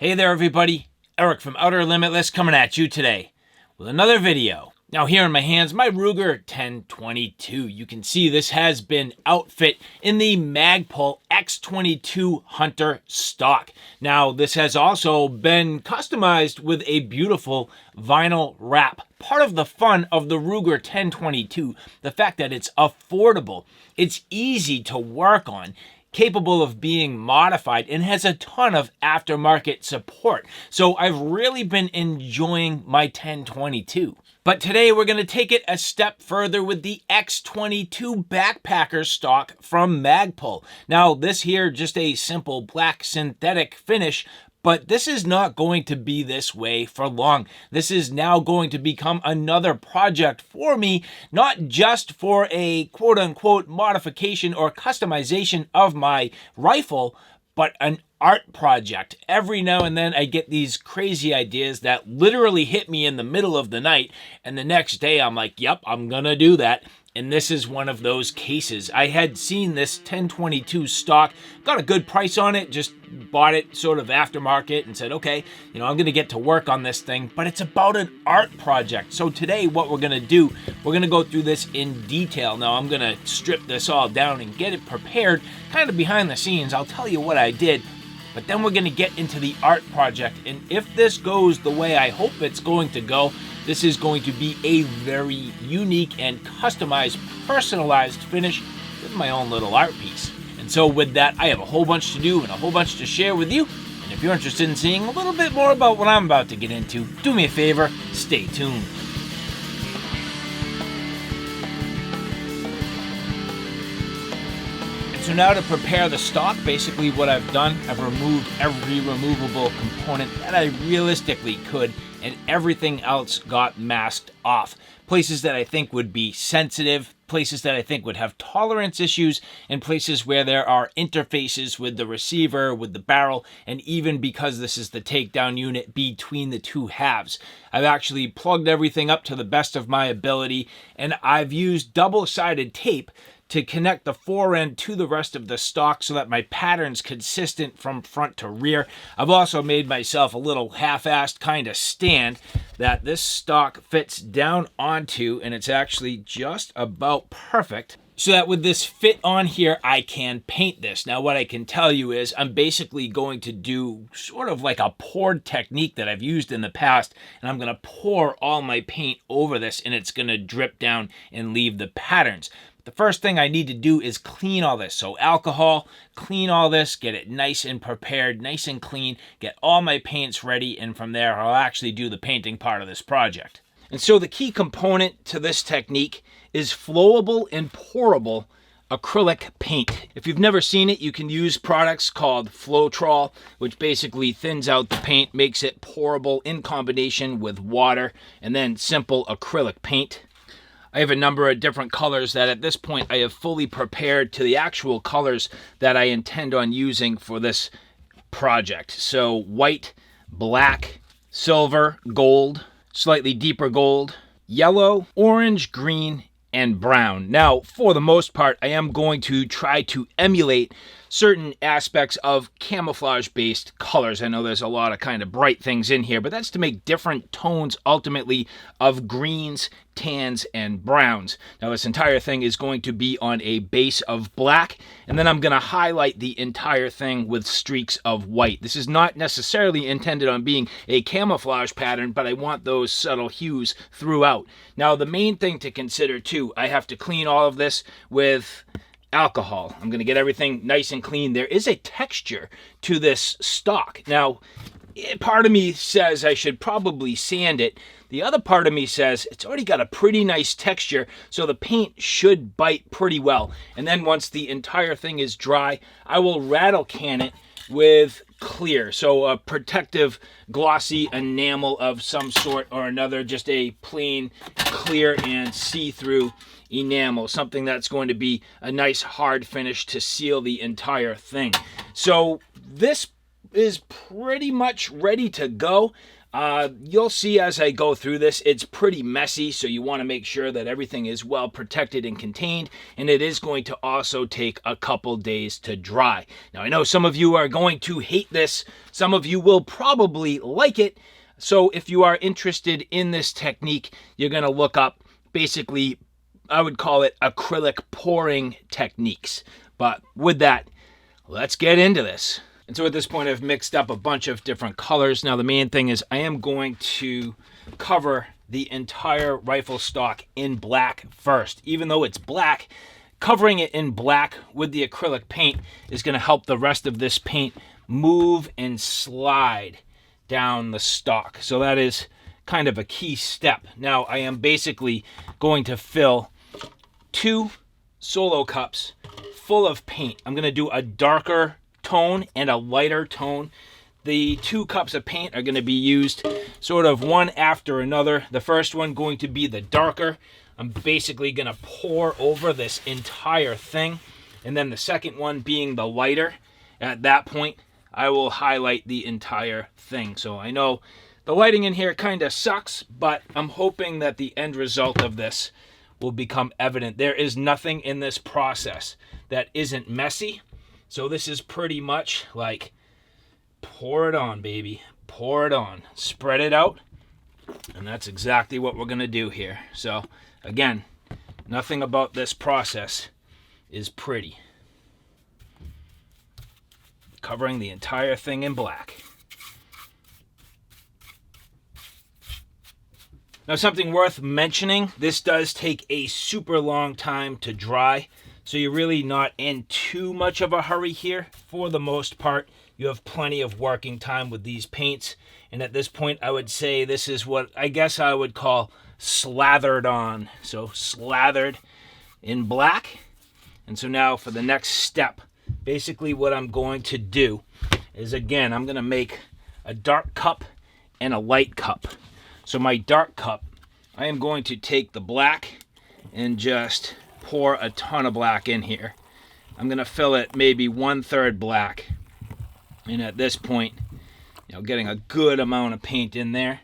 Hey there everybody, Eric from Outer Limitless coming at you today with another video. Now here in my hands, my Ruger 1022. You can see this has been outfit in the Magpul X-22 Hunter stock. Now this has also been customized with a beautiful vinyl wrap. Part of the fun of the Ruger 1022, the fact that it's affordable, it's easy to work on, capable of being modified, and has a ton of aftermarket support. So I've really been enjoying my 1022. But today we're going to take it a step further with the X-22 backpacker stock from Magpul. Now this here, just a simple black synthetic finish, but this is not going to be this way for long. This is now going to become another project for me, not just for a quote-unquote modification or customization of my rifle, but an art project. Every now and then I get these crazy ideas that literally hit me in the middle of the night, and the next day I'm like, yep, I'm gonna do that. And this is one of those cases. I had seen this 1022 stock, got a good price on it, just bought it sort of aftermarket and said, okay, I'm gonna get to work on this thing, but it's about an art project. So today what we're gonna do, we're gonna go through this in detail. Now I'm gonna strip this all down and get it prepared, kind of behind the scenes. I'll tell you what I did, but then we're gonna get into the art project. And if this goes the way I hope it's going to go, this is going to be a very unique and customized, personalized finish with my own little art piece. And so with that, I have a whole bunch to do and a whole bunch to share with you. And if you're interested in seeing a little bit more about what I'm about to get into, do me a favor, stay tuned. So now to prepare the stock, basically what I've done, I've removed every removable component that I realistically could, and everything else got masked off. Places that I think would be sensitive, places that I think would have tolerance issues, and places where there are interfaces with the receiver, with the barrel, and even because this is the takedown unit between the two halves. I've actually plugged everything up to the best of my ability, and I've used double-sided tape to connect the fore end to the rest of the stock so that my pattern's consistent from front to rear. I've also made myself a little half-assed kind of stand that this stock fits down onto, and it's actually just about perfect, so that with this fit on here, I can paint this. Now what I can tell you is I'm basically going to do sort of like a poured technique that I've used in the past, and I'm gonna pour all my paint over this, and it's gonna drip down and leave the patterns. The first thing I need to do is clean all this. So alcohol, clean all this, get it nice and prepared, nice and clean, get all my paints ready, and from there I'll actually do the painting part of this project. And so the key component to this technique is flowable and pourable acrylic paint. If you've never seen it, you can use products called Flowtrol, which basically thins out the paint, makes it pourable in combination with water, and then simple acrylic paint. I have a number of different colors that at this point I have fully prepared to the actual colors that I intend on using for this project. So white, black, silver, gold, slightly deeper gold, yellow, orange, green, and brown. Now, for the most part, I am going to try to emulate certain aspects of camouflage-based colors. I know there's a lot of kind of bright things in here, but that's to make different tones, ultimately, of greens, tans, and browns. Now, this entire thing is going to be on a base of black, and then I'm going to highlight the entire thing with streaks of white. This is not necessarily intended on being a camouflage pattern, but I want those subtle hues throughout. Now, the main thing to consider, too, I have to clean all of this with alcohol. I'm going to get everything nice and clean. There is a texture to this stock. Now, part of me says I should probably sand it. The other part of me says it's already got a pretty nice texture, so the paint should bite pretty well. And then once the entire thing is dry, I will rattle can it with clear, so a protective glossy enamel of some sort or another, just a plain clear and see-through enamel, something that's going to be a nice hard finish to seal the entire thing. So this is pretty much ready to go. You'll see as I go through this, it's pretty messy, so you want to make sure that everything is well protected and contained, and it is going to also take a couple days to dry. Now, I know some of you are going to hate this. Some of you will probably like it. So if you are interested in this technique, you're going to look up, basically, I would call it acrylic pouring techniques. But with that, let's get into this. And so at this point, I've mixed up a bunch of different colors. Now, the main thing is I am going to cover the entire rifle stock in black first. Even though it's black, covering it in black with the acrylic paint is going to help the rest of this paint move and slide down the stock. So that is kind of a key step. Now, I am basically going to fill 2 solo cups full of paint. I'm going to do a darker tone and a lighter tone. The 2 cups of paint are going to be used sort of one after another. The first one going to be the darker. I'm basically going to pour over this entire thing. And then the second one being the lighter. At that point, I will highlight the entire thing. So I know the lighting in here kind of sucks, but I'm hoping that the end result of this will become evident. There is nothing in this process that isn't messy. So this is pretty much like pour it on, baby. Pour it on. Spread it out. And that's exactly what we're going to do here. So again, nothing about this process is pretty. Covering the entire thing in black. Now, something worth mentioning, this does take a super long time to dry. So you're really not in too much of a hurry here. For the most part, you have plenty of working time with these paints. And at this point, I would say this is what I guess I would call slathered on. So slathered in black. And so now for the next step, basically what I'm going to do is, again, I'm going to make a dark cup and a light cup. So my dark cup, I am going to take the black and just pour a ton of black in here. I'm going to fill it maybe 1/3 black. And at this point, getting a good amount of paint in there.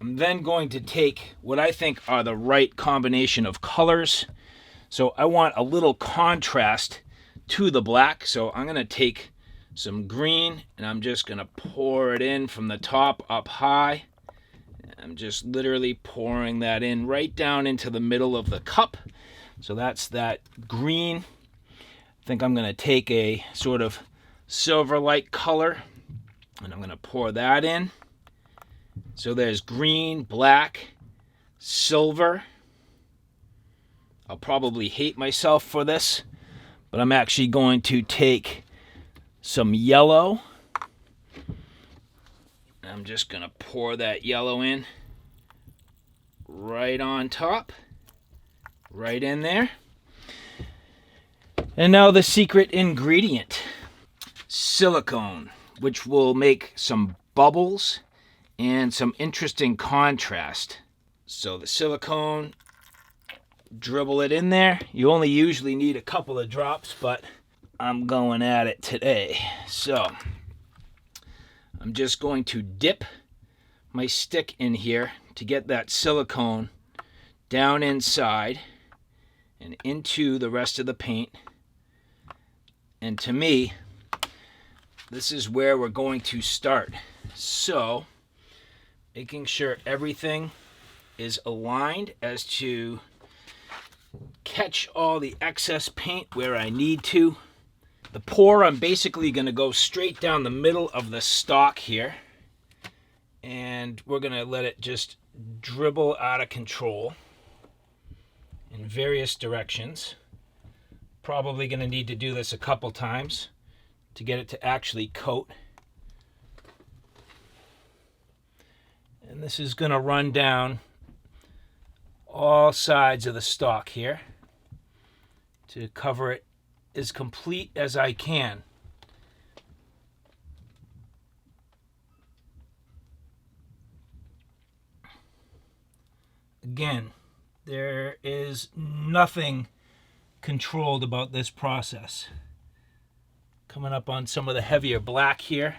I'm then going to take what I think are the right combination of colors. So I want a little contrast to the black. So I'm going to take some green and I'm just going to pour it in from the top up high. I'm just literally pouring that in right down into the middle of the cup. So that's that green. I think I'm going to take a sort of silver-like color and I'm going to pour that in. So there's green, black, silver. I'll probably hate myself for this, but I'm actually going to take some yellow. I'm just going to pour that yellow in right on top, right in there. And now the secret ingredient, silicone, which will make some bubbles and some interesting contrast. So the silicone, dribble it in there. You only usually need a couple of drops, but I'm going at it today. So I'm just going to dip my stick in here to get that silicone down inside and into the rest of the paint. And to me, this is where we're going to start. So making sure everything is aligned as to catch all the excess paint where I need to. The pour, I'm basically going to go straight down the middle of the stock here. And we're going to let it just dribble out of control in various directions. Probably going to need to do this a couple times to get it to actually coat. And this is going to run down all sides of the stock here to cover it as complete as I can. Again, there is nothing controlled about this process. Coming up on some of the heavier black here.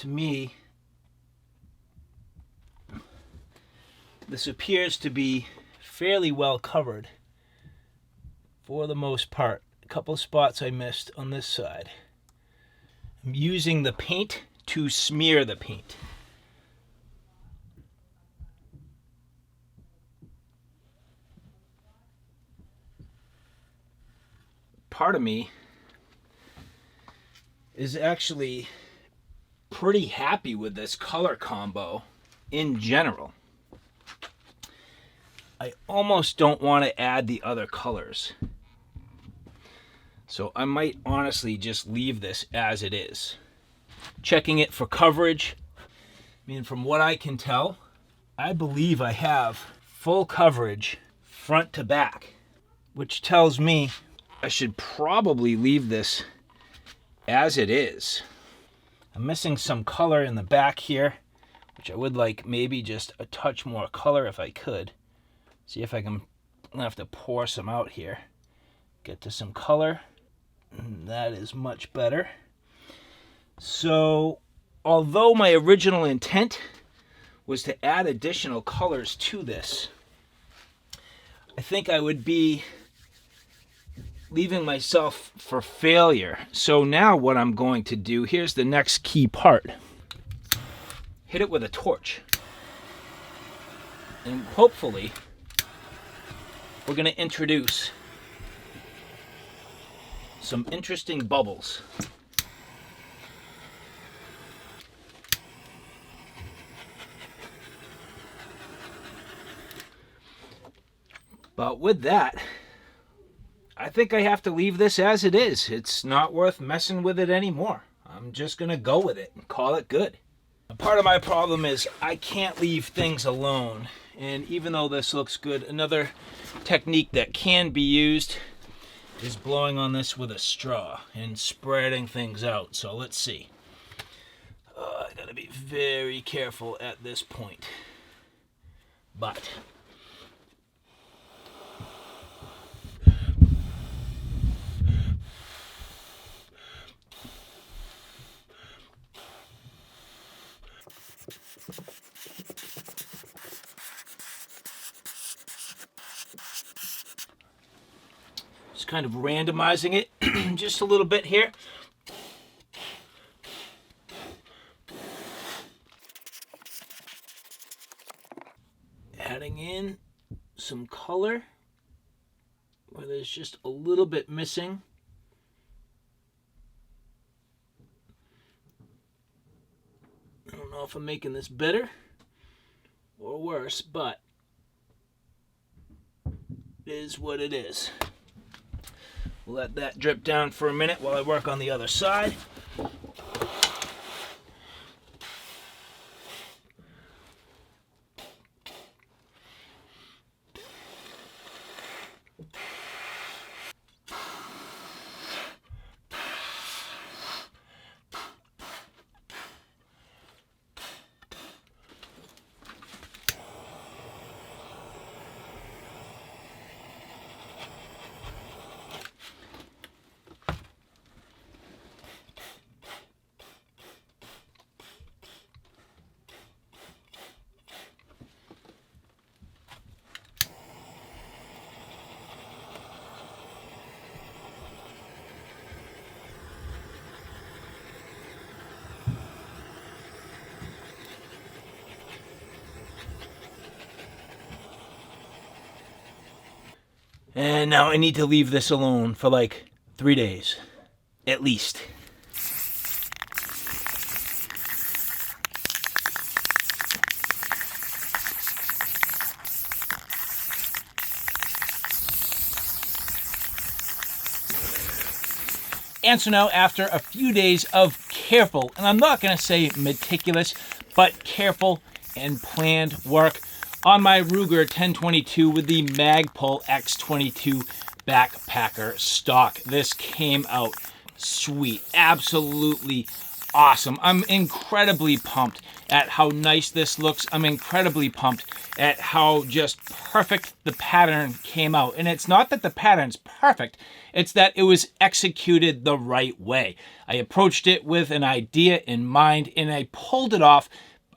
to me, this appears to be fairly well covered for the most part. A couple spots I missed on this side. I'm using the paint to smear the paint. Part of me is actually pretty happy with this color combo in general. I almost don't want to add the other colors. So I might honestly just leave this as it is. Checking it for coverage. I mean, from what I can tell, I believe I have full coverage front to back, which tells me I should probably leave this as it is. I'm missing some color in the back here, which I would like maybe just a touch more color if I could. See if I can. I'm gonna have to pour some out here. Get to some color. And that is much better. So, although my original intent was to add additional colors to this, I think I would be leaving myself for failure. So now what I'm going to do, here's the next key part. Hit it with a torch. And hopefully, we're going to introduce some interesting bubbles. But with that, I think I have to leave this as it is. It's not worth messing with it anymore. I'm just going to go with it and call it good. Part of my problem is I can't leave things alone. And even though this looks good, another technique that can be used is blowing on this with a straw and spreading things out. So let's see. I gotta be very careful at this point. But just kind of randomizing it just a little bit here. Adding in some color where there's just a little bit missing. I don't know if I'm making this better or worse, but it is what it is. We'll let that drip down for a minute while I work on the other side. And now I need to leave this alone for like 3 days, at least. And so now, after a few days of careful, and I'm not going to say meticulous, but careful and planned work on my Ruger 1022 with the Magpul X-22 backpacker stock. This came out sweet, absolutely awesome. I'm incredibly pumped at how nice this looks. I'm incredibly pumped at how just perfect the pattern came out. And it's not that the pattern's perfect, it's that it was executed the right way. I approached it with an idea in mind and I pulled it off,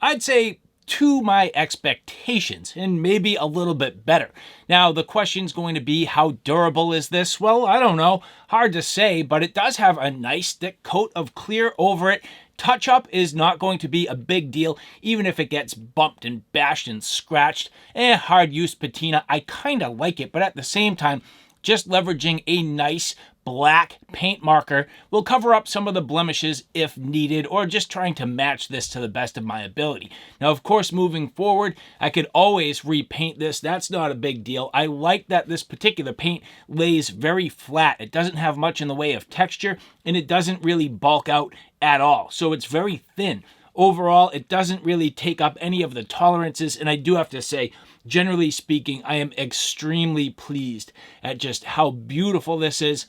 I'd say, to my expectations, and maybe a little bit better. Now, the question's going to be, how durable is this? Well, I don't know. Hard to say, but it does have a nice thick coat of clear over it. Touch-up is not going to be a big deal, even if it gets bumped and bashed and scratched. Hard-use patina, I kind of like it, but at the same time, just leveraging a nice black paint marker will cover up some of the blemishes if needed, or just trying to match this to the best of my ability. Now, of course, moving forward, I could always repaint this. That's not a big deal. I like that this particular paint lays very flat. It doesn't have much in the way of texture, and it doesn't really bulk out at all. So it's very thin. Overall, it doesn't really take up any of the tolerances, and I do have to say, generally speaking, I am extremely pleased at just how beautiful this is,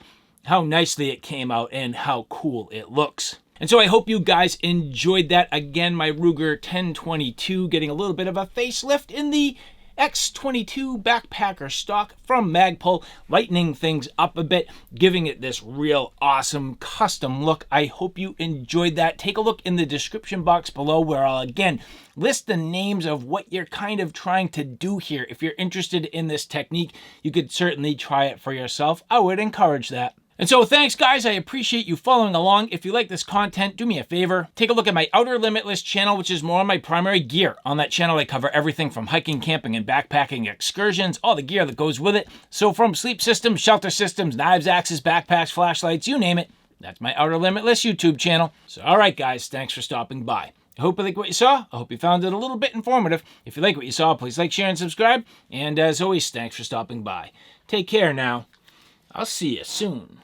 how nicely it came out, and how cool it looks. And so I hope you guys enjoyed that. Again, my Ruger 1022 getting a little bit of a facelift in the X-22 backpacker stock from Magpul, lightening things up a bit, giving it this real awesome custom look. I hope you enjoyed that. Take a look in the description box below, where I'll again list the names of what you're kind of trying to do here. If you're interested in this technique, you could certainly try it for yourself. I would encourage that. And so thanks, guys. I appreciate you following along. If you like this content, do me a favor. Take a look at my Outer Limitless channel, which is more on my primary gear. On that channel, I cover everything from hiking, camping, and backpacking excursions, all the gear that goes with it. So from sleep systems, shelter systems, knives, axes, backpacks, flashlights, you name it. That's my Outer Limitless YouTube channel. So all right, guys, thanks for stopping by. I hope you like what you saw. I hope you found it a little bit informative. If you like what you saw, please like, share, and subscribe. And as always, thanks for stopping by. Take care now. I'll see you soon.